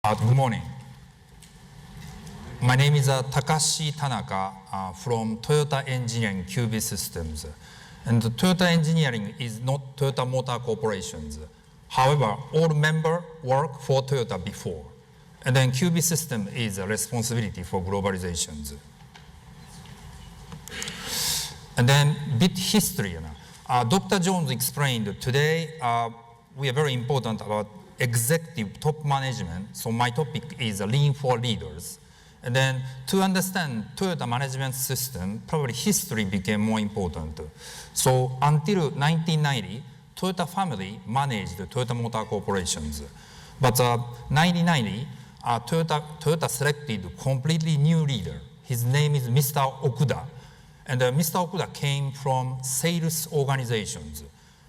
Good morning. My name is Takashi Tanaka from Toyota Engineering QB Systems. And Toyota Engineering is not Toyota Motor Corporations. However, all members work for Toyota before. And then QB System is a responsibility for globalizations. And then bit history. Dr. Jones explained today we are very important about executive top management. So my topic is Lean for Leaders. And then to understand Toyota management system, probably history became more important. So until 1990, Toyota family managed Toyota Motor Corporations. But 1990, Toyota selected completely new leader. His name is Mr. Okuda. And Mr. Okuda came from sales organizations.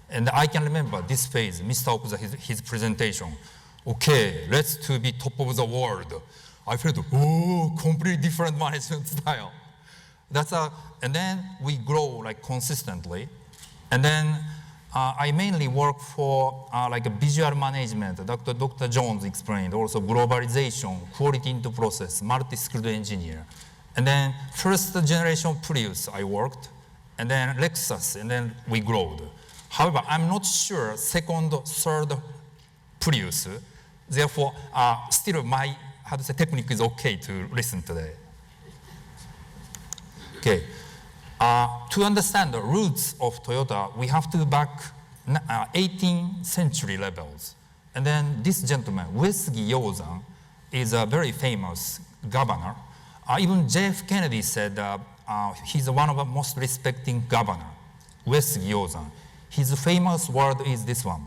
And I can remember this phase, Mr. Okuda, his presentation. Okay, let's to be top of the world. I felt, completely different management style. And then we grow like consistently. And then I mainly work for like a visual management. Dr. Jones explained, also globalization, quality into process, multi-skilled engineer. And then first generation Prius I worked, and then Lexus, and then we growed. However, I'm not sure second, third Prius. Therefore, still my technique is okay to listen today. Okay. To understand the roots of Toyota, we have to back 18th century levels. And then this gentleman, Uesugi Yozan, is a very famous governor. Even JF Kennedy said he's one of the most respected governor, Uesugi Yozan. His famous word is this one: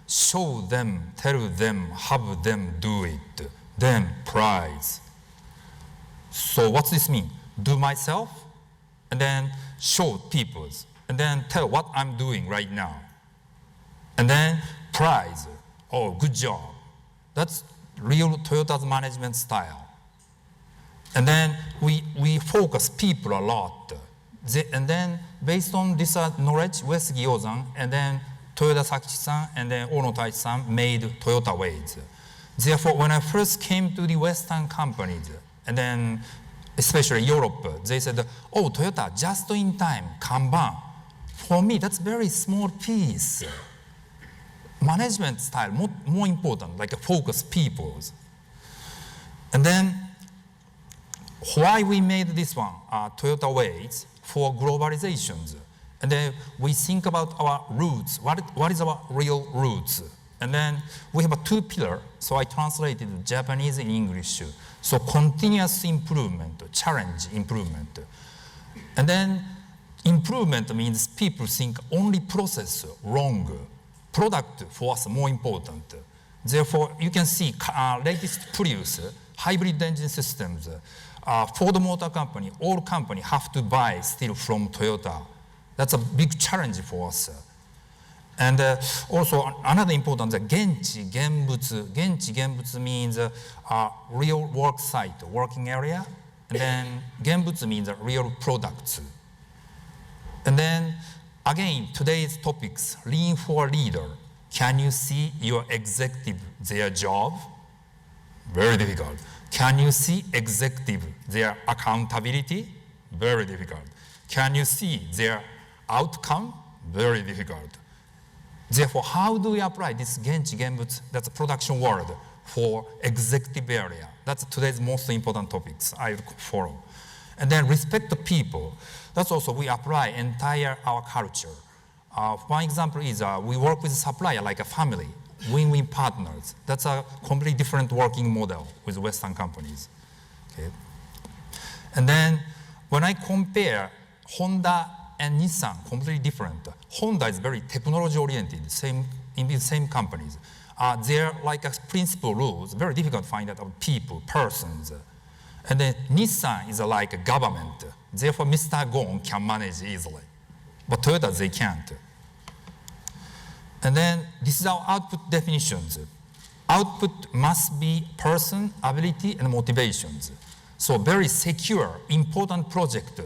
show them, tell them, have them do it, then prize. So what's this mean? Do myself, and then show people's, and then tell what I'm doing right now. And then prize, oh, good job. That's real Toyota's management style. And then we focus people a lot. And then based on this knowledge, Uesugi Yozan, and then Toyoda Sakichi-san, and then Ono Taichi-san made Toyota ways. Therefore, when I first came to the Western companies, and then especially Europe, they said, oh, Toyota, just in time, Kanban. For me, that's very small piece. Management style, more important, like focus peoples. And then why we made this one, Toyota ways, for globalizations. And then we think about our roots. What is our real roots? And then we have a two pillar. So I translated Japanese in English. So continuous improvement, challenge improvement. And then improvement means people think only process wrong. Product for us more important. Therefore, you can see latest Prius, hybrid engine systems, Ford Motor Company, all companies have to buy still from Toyota. That's a big challenge for us. And also another important, the Genchi Genbutsu. Genchi Genbutsu means real work site, working area. And then Genbutsu means real products. And then again, today's topics, Lean for Leader. Can you see your executive, their job? Very difficult. Can you see executive, their accountability? Very difficult. Can you see their outcome? Very difficult. Therefore, how do we apply this Genchi Genbutsu, that's a production word, for executive area? That's today's most important topics I follow. And then respect the people. That's also we apply entire our culture. One example is we work with a supplier like a family. Win-win partners. That's a completely different working model with Western companies. Okay. And then when I compare Honda and Nissan, completely different. Honda is very technology-oriented, in the same companies. They're like a principal rules, very difficult to find out of people, persons. And then Nissan is like a government. Therefore, Mr. Gon can manage easily. But Toyota, they can't. And then this is our output definitions. Output must be person, ability, and motivations. So very secure, important project,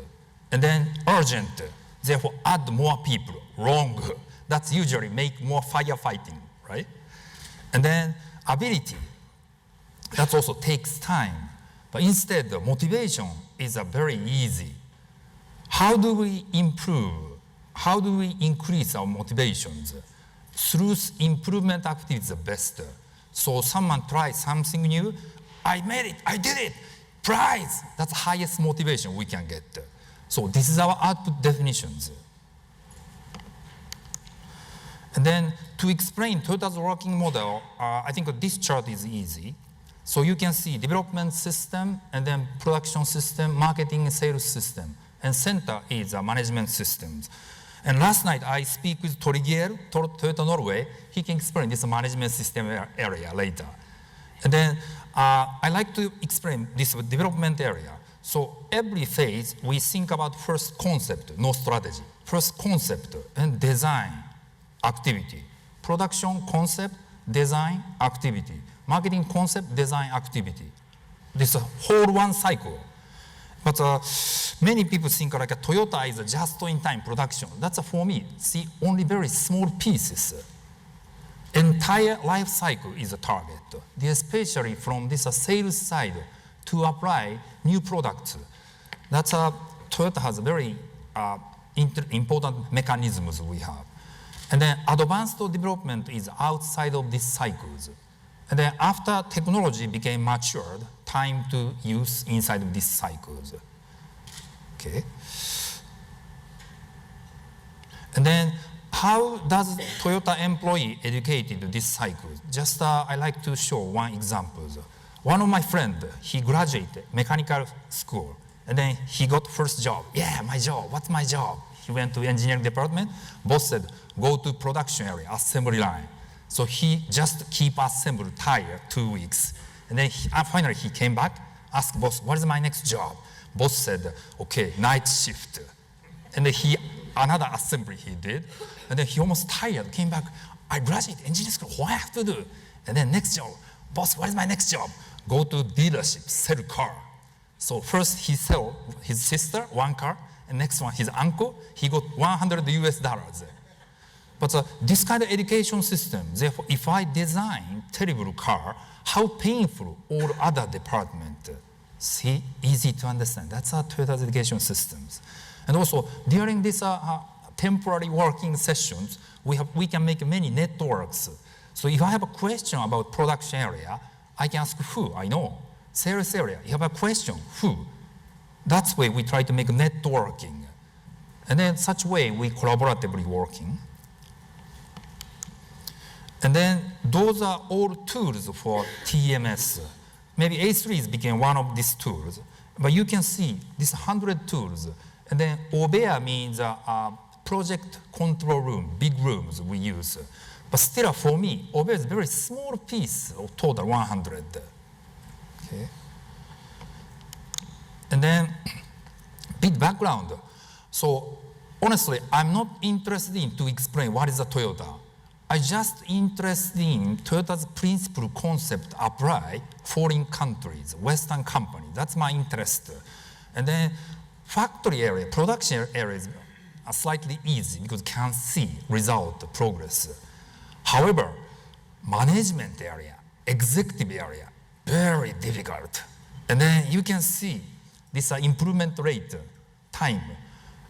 and then urgent. Therefore, add more people. Wrong. That's usually make more firefighting, right? And then ability. That also takes time. But instead, the motivation is very easy. How do we improve? How do we increase our motivations? Through improvement activities the best. So someone tries something new, I made it, I did it, prize. That's the highest motivation we can get. So this is our output definitions. And then to explain Toyota's working model, I think this chart is easy. So you can see development system, and then production system, marketing and sales system. And center is management systems. And last night I speak with Torgier, Toyota Norway. He can explain this management system area later. And then I like to explain this development area. So every phase we think about first concept, no strategy. First concept and design activity. Production concept, design activity. Marketing concept, design activity. This whole one cycle. But many people think like a Toyota is a just-in-time production. That's for me, see, only very small pieces. Entire life cycle is a target. Especially from this sales side to apply new products. That's Toyota has very important mechanisms we have. And then advanced development is outside of these cycles. And then after technology became matured, time to use inside of these cycles. Okay. And then how does Toyota employee educated this cycle? Just I like to show one example. One of my friend, he graduated mechanical school, and then he got first job. Yeah, my job, what's my job? He went to engineering department. Boss said, go to production area, assembly line. So he just keep assemble tire 2 weeks. And then finally he came back, asked boss, what is my next job? Boss said, okay, night shift. And then another assembly he did. And then he almost tired, came back, I graduated engineering school, what I have to do? And then next job, boss, what is my next job? Go to dealership, sell car. So first he sell his sister one car, and next one his uncle, he got $100 US. But this kind of education system, therefore, if I design terrible car, how painful all other department. See, easy to understand. That's our Toyota's education systems. And also, during these temporary working sessions, we can make many networks. So if I have a question about production area, I can ask who, I know. Sales area, you have a question, who? That's why we try to make networking. And then such way we collaboratively working. And then those are all tools for TMS. Maybe A3s became one of these tools. But you can see these 100 tools. And then Oobeya means project control room, big rooms we use. But still for me, Oobeya is a very small piece of total 100. Okay. And then bit background. So honestly, I'm not interested in to explain what is a Toyota. I'm just interested in Toyota's principle concept apply foreign countries, Western companies. That's my interest. And then factory area, production areas are slightly easy because you can see result, progress. However, management area, executive area, very difficult. And then you can see this improvement rate, time.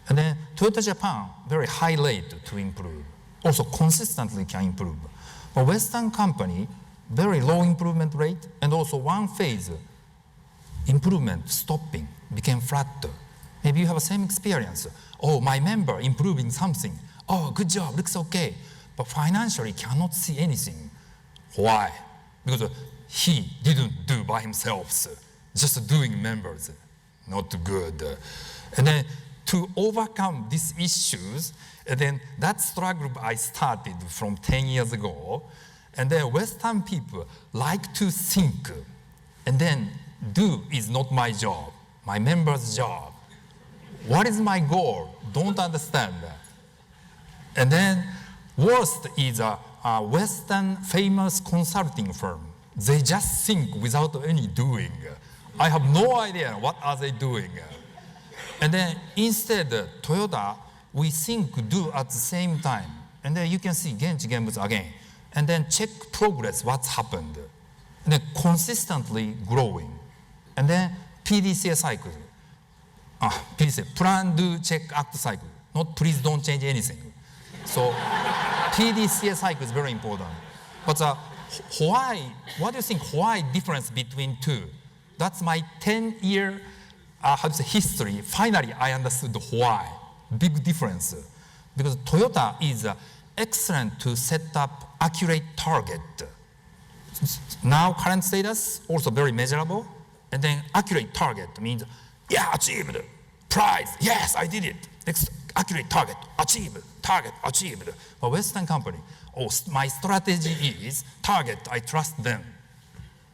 And then Toyota Japan, very high rate to improve. Also consistently can improve. But Western company, very low improvement rate, and also one phase, improvement stopping, became flat. Maybe you have the same experience. Oh, my member improving something. Oh, good job, looks okay. But financially cannot see anything. Why? Because he didn't do by himself. Just doing members, not good. And then to overcome these issues, and then that struggle I started from 10 years ago. And then Western people like to think, and then do is not my job, my member's job. What is my goal? Don't understand that. And then worst is a Western famous consulting firm. They just think without any doing. I have no idea what are they doing. And then instead, Toyota, we think, do at the same time. And then you can see Genchi Genbutsu again. And then check progress, what's happened. and then consistently growing. And then PDCA cycle. PDCA, plan, do, check, act cycle. Not please don't change anything. So PDCA cycle is very important. But why, what do you think, why difference between two? That's my 10-year history. Finally, I understood why. Big difference. Because Toyota is excellent to set up accurate target. Now current status, also very measurable. And then accurate target means, yeah, achieved. Prize, yes, I did it. Next, accurate target, achieved. Target, achieved. For Western company, my strategy is target, I trust them.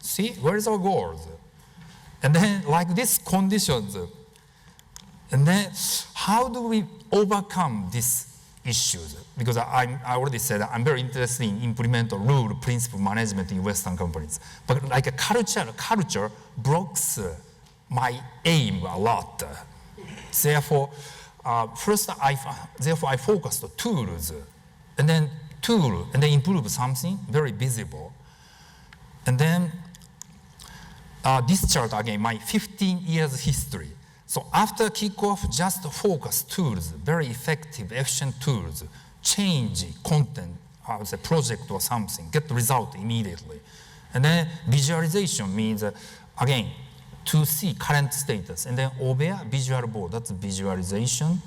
See, where is our goals? And then like these conditions, and then how do we overcome these issues? Because I already said I'm very interested in implement rule, principle management in Western companies. But like a culture blocks my aim a lot. Therefore, first I focused on tools, and then improve something very visible. And then this chart again, my 15 years history. So after kickoff, just focus tools, very effective, efficient tools, change content, the project or something, get the result immediately. And then visualization means, again, to see current status. And then Oobeya, visual board, that's visualization.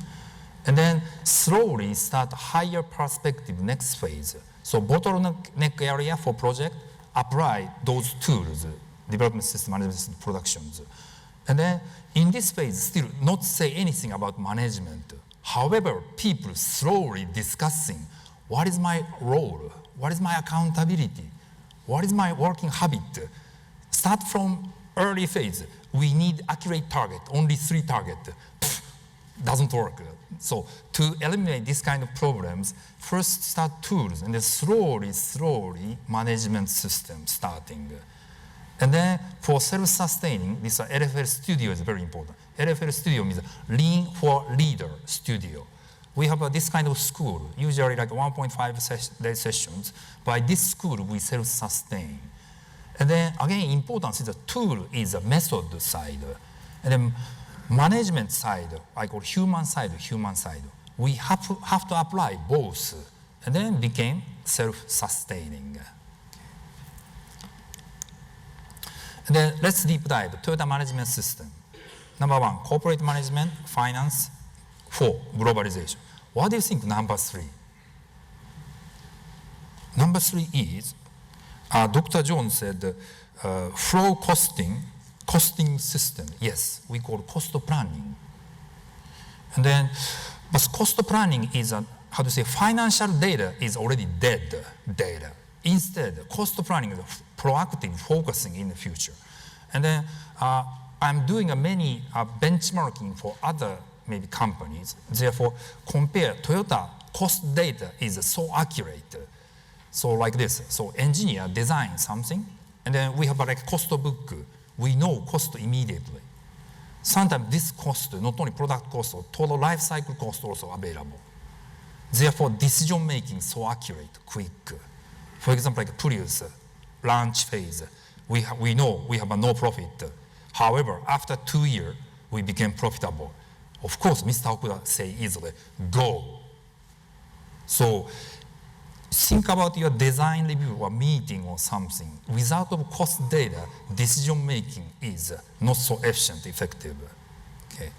And then slowly start higher perspective next phase. So bottleneck area for project, apply those tools, development system, management system, productions. And then in this phase, still not say anything about management. However, people slowly discussing what is my role, what is my accountability, what is my working habit. Start from early phase. We need accurate target, only 3 targets. Doesn't work. So to eliminate this kind of problems, first start tools and then slowly management system starting. And then for self-sustaining, this LFL studio is very important. LFL studio means Lean for Leader studio. We have this kind of school, usually like 1.5 sessions. By this school, we self-sustain. And then again, importance is the tool is a method side. And then management side, I call human side. We have to apply both. And then became self-sustaining. And then let's deep dive, Toyota management system. Number 1, corporate management, finance. 4, globalization. What do you think number 3? Number 3 is, Dr. Jones said, flow costing system. Yes, we call cost planning. And then, but cost planning is, financial data is already dead data. Instead, cost planning is proactive focusing in the future. And then I'm doing many benchmarking for other maybe companies. Therefore, compare Toyota cost data is so accurate. So like this. So engineer design something, and then we have like cost book. We know cost immediately. Sometimes this cost, not only product cost, or total life cycle cost also available. Therefore, decision making so accurate, quick. For example, like Prius, launch phase, we know we have a no profit. However, after 2 years, we became profitable. Of course, Mr. Okuda say easily, go. So think about your design review or meeting or something. Without cost data, decision making is not so efficient, effective. Okay.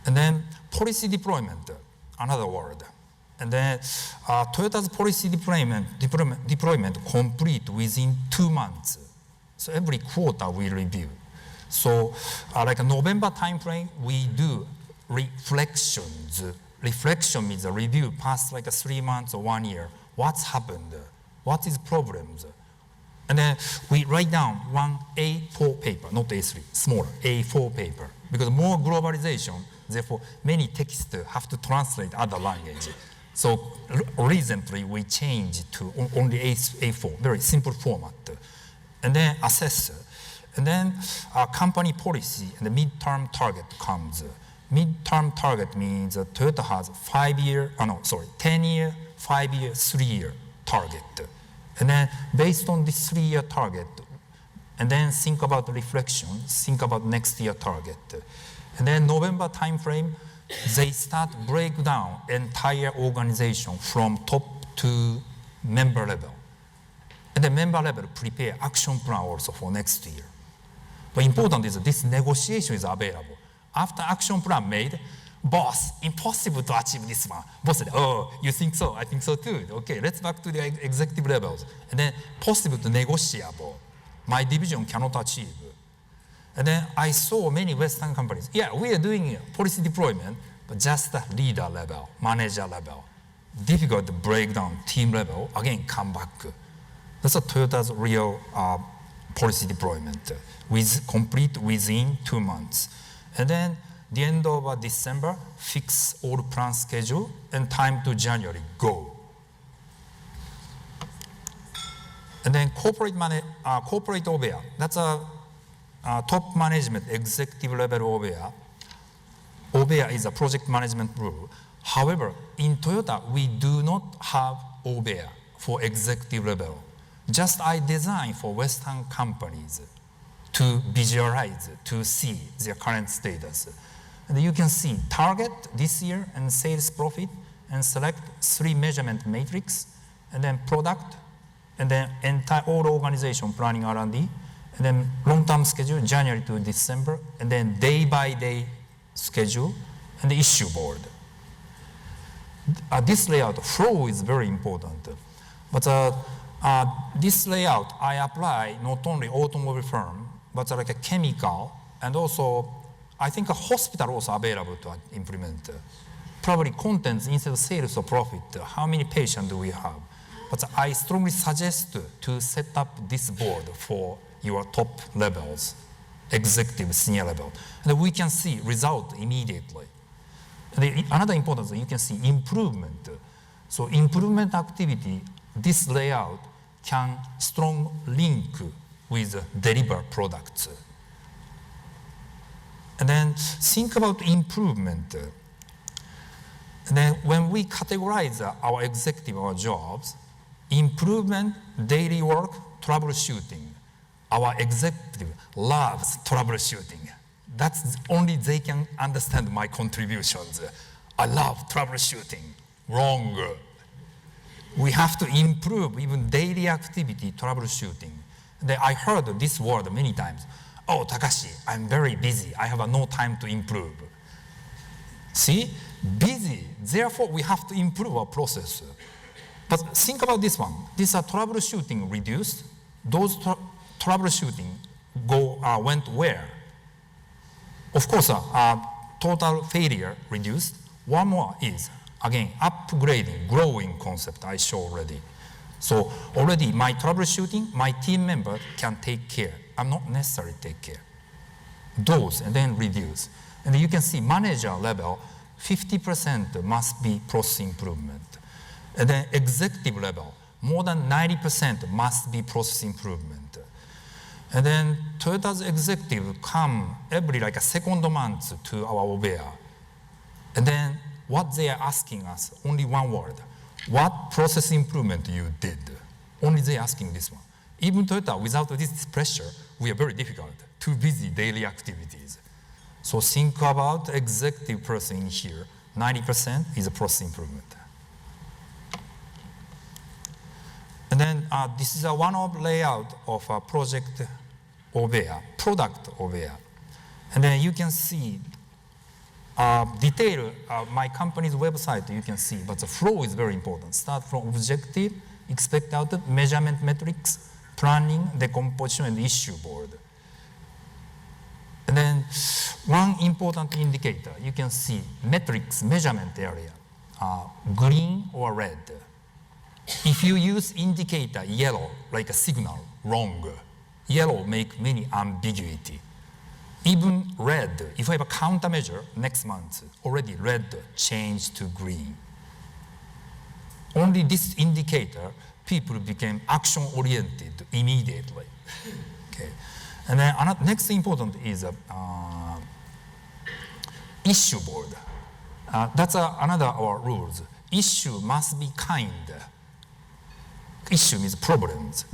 And then policy deployment, another word. And then Toyota's policy deployment complete within 2 months. So every quarter we review. So like a November timeframe, we do reflections. Reflection means a review past like 3 months or 1 year. What's happened? What is problems? And then we write down one A4 paper, not A3, smaller, A4 paper. Because more globalization, therefore many texts have to translate other language. So recently we changed to only A4, very simple format. And then assess. And then company policy and the midterm target comes. Midterm target means Toyota has 10-year, 5-year, 3-year target. And then based on this 3-year target, and then think about the reflection, think about next year target. And then November timeframe, they start break down entire organization from top to member level. And the member level prepare action plan also for next year. But important is this negotiation is available. After action plan made, boss, impossible to achieve this one. Boss said, oh, you think so? I think so too. Okay, let's back to the executive levels. And then possible to negotiable. My division cannot achieve. And then I saw many Western companies. Yeah, we are doing policy deployment, but just the leader level, manager level. Difficult to break down team level, again, come back. That's a Toyota's real policy deployment, with complete within 2 months. And then the end of December, fix all plan schedule, and time to January, go. And then corporate Oobeya, that's a top management, executive level Oobeya. Oobeya is a project management rule. However, in Toyota, we do not have Oobeya for executive level. Just I design for Western companies to visualize, to see their current status. And you can see target this year and sales profit, and select 3 measurement matrix, and then product, and then entire all organization planning R&D, and then long-term schedule, January to December, and then day-by-day schedule, and the issue board. This layout, flow is very important. But this layout, I apply not only automobile firm, but like a chemical, and also, I think a hospital also available to implement. Probably contents instead of sales or profit, how many patients do we have? But I strongly suggest to set up this board for your top levels, executive, senior level. And we can see result immediately. And another important thing, you can see improvement. So improvement activity, this layout can strong link with deliver products. And then think about improvement. And then when we categorize our executive, our jobs, improvement, daily work, troubleshooting. Our executive loves troubleshooting. That's only they can understand my contributions. I love troubleshooting. Wrong. We have to improve even daily activity, troubleshooting. And I heard this word many times. Oh, Takashi, I'm very busy. I have no time to improve. See, busy. Therefore, we have to improve our process. But think about this one. This troubleshooting reduced. Those troubleshooting went where? Of course, total failure reduced. One more is, again, upgrading, growing concept I show already. So already my troubleshooting, my team member can take care. I'm not necessarily take care. Those, and then reduce. And you can see manager level, 50% must be process improvement. And then executive level, more than 90% must be process improvement. And then Toyota's executive come every like a second month to our Oobeya. And then what they are asking us, only one word. What process improvement you did? Only they asking this one. Even Toyota, without this pressure, we are very difficult, too busy daily activities. So think about executive person in here, 90% is a process improvement. And then this is a one-off layout of a project Oobeya, product Oobeya. And then you can see detail, my company's website you can see, but the flow is very important. Start from objective, expect output, measurement metrics, planning, decomposition, and issue board. And then one important indicator, you can see metrics, measurement area, green or red. If you use indicator yellow, like a signal, wrong. Yellow make many ambiguity. Even red, if I have a countermeasure next month, already red changed to green. Only this indicator, people became action-oriented immediately. Okay. And then next important is issue board. That's another our rules. Issue must be kind. issue means problems.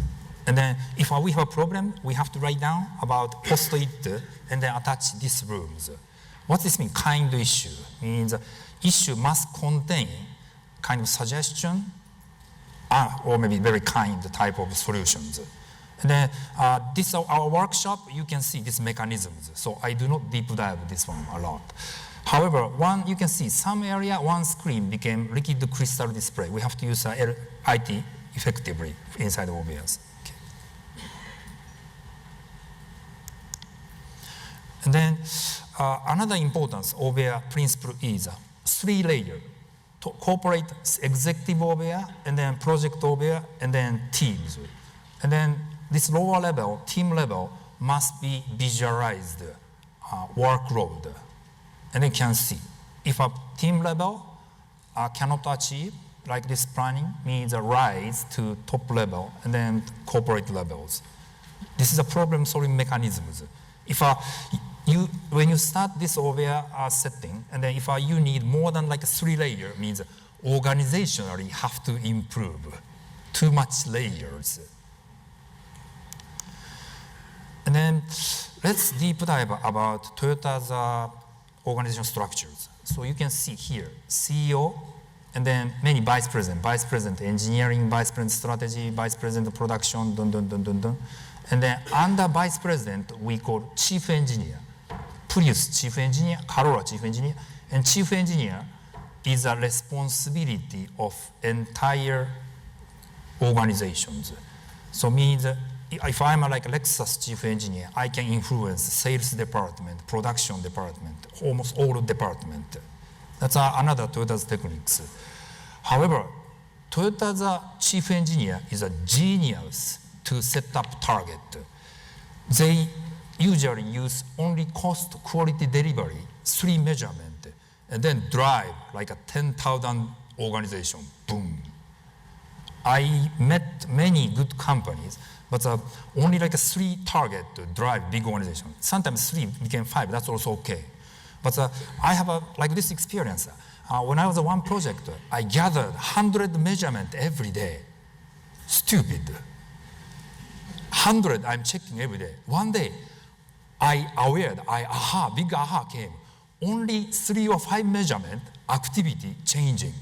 And then if we have a problem, we have to write down about post-it and then attach these rules. What this mean? Kind issue means issue must contain kind of suggestion or maybe very kind type of solutions. And then this our workshop, you can see these mechanisms. So I do not deep dive this one a lot. However, you can see some area, one screen became liquid crystal display. We have to use IT effectively inside Oobeya's. Okay. And then another importance Oobeya principle is 3-layer. Corporate executive Oobeya, and then project Oobeya, and then teams. And then this lower level, team level, must be visualized workload. And then can see. If a team level cannot achieve, like this planning means a rise to top level and then corporate levels. This is a problem-solving mechanisms. If when you start this Oobeya setting, and then if you need more than like a 3-layer, means organizationally have to improve. Too much layers. And then let's deep dive about Toyota's organizational structures. So you can see here, CEO, and then many vice president engineering, vice president strategy, vice president production, And then under vice president, we call chief engineer. Prius chief engineer, Corolla chief engineer, and chief engineer is a responsibility of entire organizations. So means if I'm like a Lexus chief engineer, I can influence sales department, production department, almost all department. That's another Toyota's techniques. However, Toyota's chief engineer is a genius to set up target. They usually use only cost, quality, delivery, 3 measurement, and then drive like a 10,000 organization, boom. I met many good companies, but only like a 3 target to drive big organization. Sometimes 3 became 5, that's also okay. But I have like this experience. When I was on one project, I gathered 100 measurement every day. Stupid. 100 I'm checking every day. One day, big aha came. Only 3 or 5 measurement, activity changing.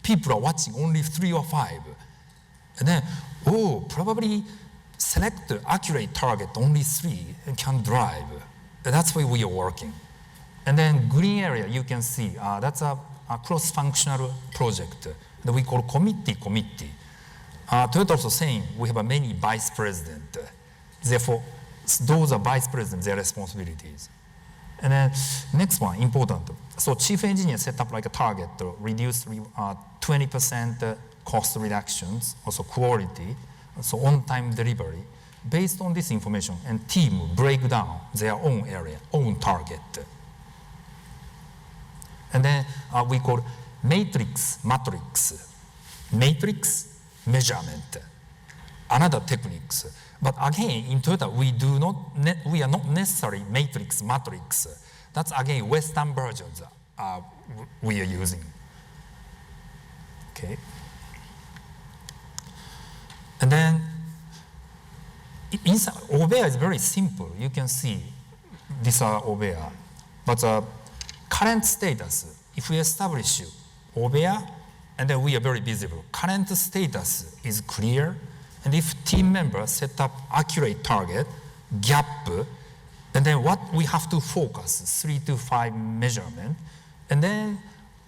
People are watching only 3 or 5. And then, probably select accurate target, only 3, and can drive. And that's why we are working. And then green area, you can see, that's a cross-functional project that we call committee. Toyota also saying we have many vice president. Therefore, those are vice presidents, their responsibilities. And then next one, important. So chief engineer set up like a target to reduce 20% cost reductions, also quality, so on-time delivery. Based on this information, and team break down their own area, own target. And then we call matrix, measurement, another techniques. But again, in Toyota, we are not necessarily matrix. That's again Western versions we are using. Okay. And then inside Oobeya is very simple. You can see this Oobeya, but current status. If we establish Oobeya, and then we are very visible. Current status is clear. And if team members set up accurate target, gap, and then what we have to focus, 3 to 5 measurement, and then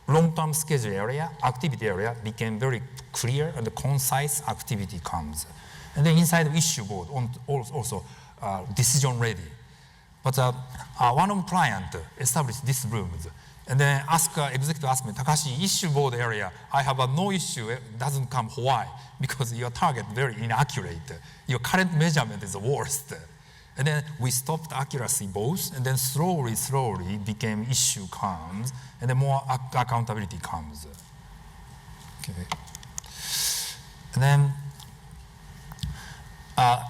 long-term schedule area, activity area became very clear and concise activity comes. And then inside the issue board, also decision ready. But one of client established this rooms, and then executive asked me, Takashi, issue board area, I have no issue, it doesn't come. Why? Because your target very inaccurate. Your current measurement is the worst. And then we stopped accuracy both, and then slowly became issue comes, and then more accountability comes. Okay. And then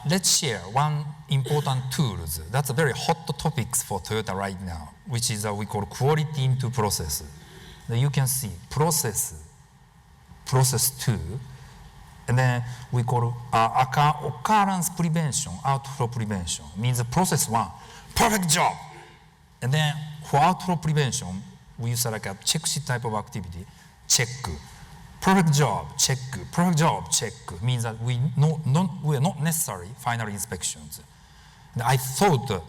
let's share one important tools. That's a very hot topics for Toyota right now, which is we call quality into process. Now you can see process 2, And then we call occurrence prevention, outflow prevention. Means process one, perfect job. And then for outflow prevention, we use like a check sheet type of activity. Check, perfect job, check, perfect job, check. Means that we are not necessary final inspections. And I thought,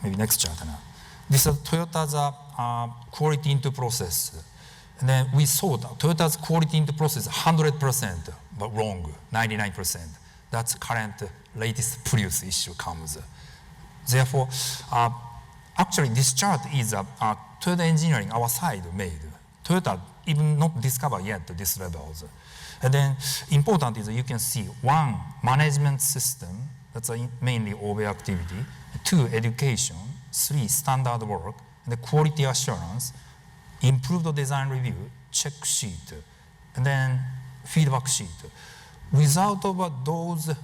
maybe next chart now. This is Toyota's quality into process. And then we saw that Toyota's quality into process 100%, but wrong, 99%. That's current latest Prius issue comes. Therefore, actually this chart is Toyota engineering, our side made. Toyota even not discovered yet these levels. And then important is you can see one, management system, that's mainly Oobeya activity, two, education, three, standard work, and the quality assurance, improved design review, check sheet, and then feedback sheet. Without those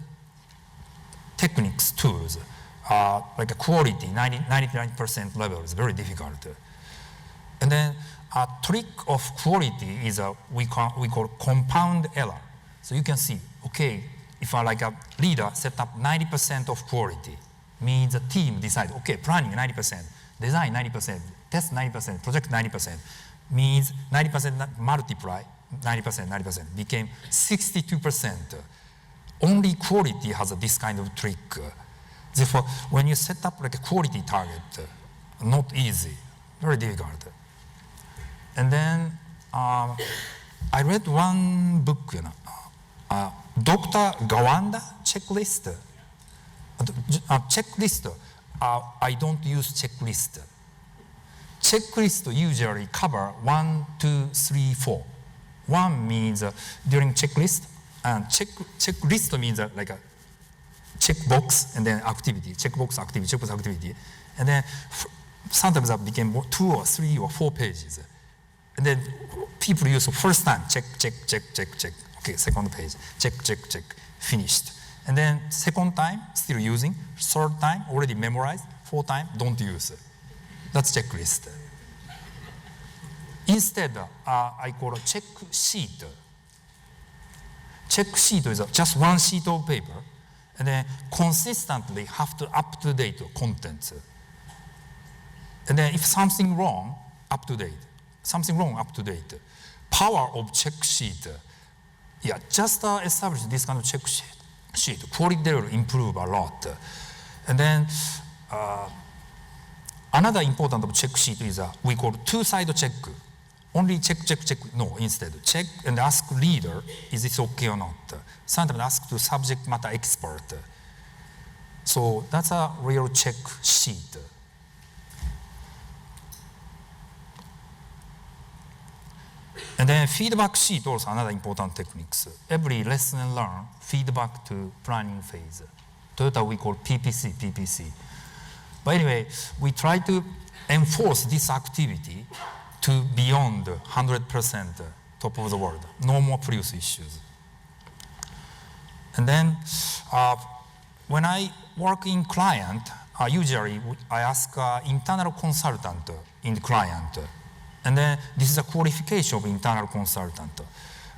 techniques, tools, like a quality, 99% level is very difficult. And then a trick of quality is we call compound error. So you can see, okay, if I like a leader set up 90% of quality, means the team decides, okay, planning 90%, design 90%, test 90%, project 90%, means 90% multiply 90%, became 62%. Only quality has this kind of trick. Therefore, when you set up like a quality target, not easy, very difficult. And then I read one book, Dr. Gawanda checklist. Checklist, I don't use checklist. Checklist usually cover 1, 2, 3, 4. 1 means during checklist, and checklist means like a checkbox and then activity, checkbox activity, and then sometimes that became 2 or 3 or 4 pages. And then people use first time, check. Okay, second page, check, finished. And then second time, still using. Third time, already memorized. Fourth time, don't use. That's checklist. Instead, I call a check sheet. Check sheet is just one sheet of paper, and then consistently have to up-to-date contents. And then if something wrong, up-to-date. Something wrong, up-to-date. Power of check sheet. Yeah, just establish this kind of check sheet. Quality will improve a lot. And then another important of check sheet is we call two-side check. Only check. No, instead check and ask leader, is this okay or not? Sometimes ask to subject matter expert. So that's a real check sheet. And then feedback sheet also another important techniques. Every lesson and learn feedback to planning phase. Toyota we call PPC. But anyway, we try to enforce this activity to beyond 100% top of the world. No more Prius issues. And then when I work in client, usually I ask internal consultant in the client. And then this is a qualification of internal consultant.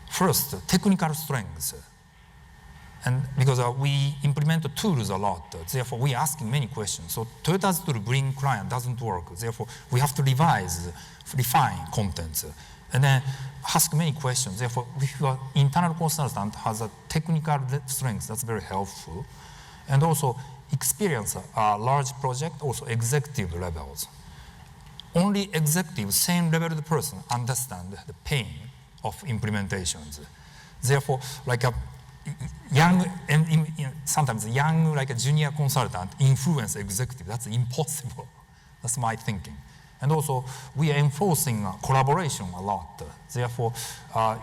First, technical strengths. And because we implement the tools a lot, therefore we are asking many questions. So Toyota's tool bring client doesn't work. Therefore we have to refine contents. And then ask many questions. Therefore if your internal consultant has a technical strength, that's very helpful. And also experience a large project, also executive levels. Only executive, same level person understand the pain of implementations. Therefore, like a young, and sometimes young, like a junior consultant, influence executive. That's impossible. That's my thinking. And also, we are enforcing collaboration a lot. Therefore,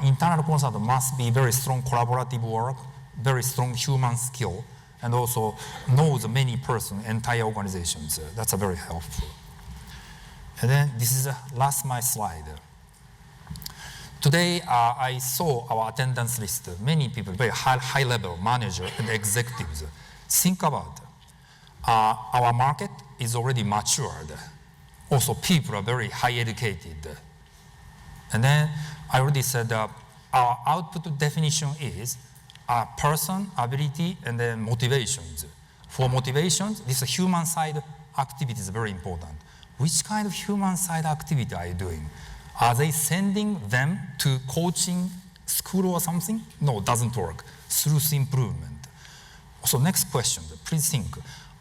internal consultant must be very strong collaborative work, very strong human skill, and also knows many persons, entire organizations. That's a very helpful. And then this is my slide. Today, I saw our attendance list. Many people, very high level manager and executives. Think about our market is already matured. Also, people are very high educated. And then I already said our output definition is a person, ability, and then motivations. For motivations, this human side activity is very important. Which kind of human side activity are you doing? Are they sending them to coaching school or something? No, it doesn't work. Through improvement. So next question, please think.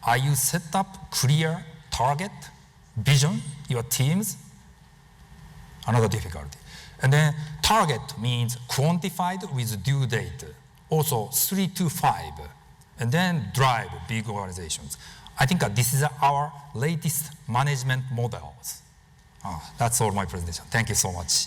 Are you set up clear target, vision, your teams? Another difficulty. And then target means quantified with due date. Also 3 to 5. And then drive big organizations. I think this is our latest management models. That's all my presentation. Thank you so much.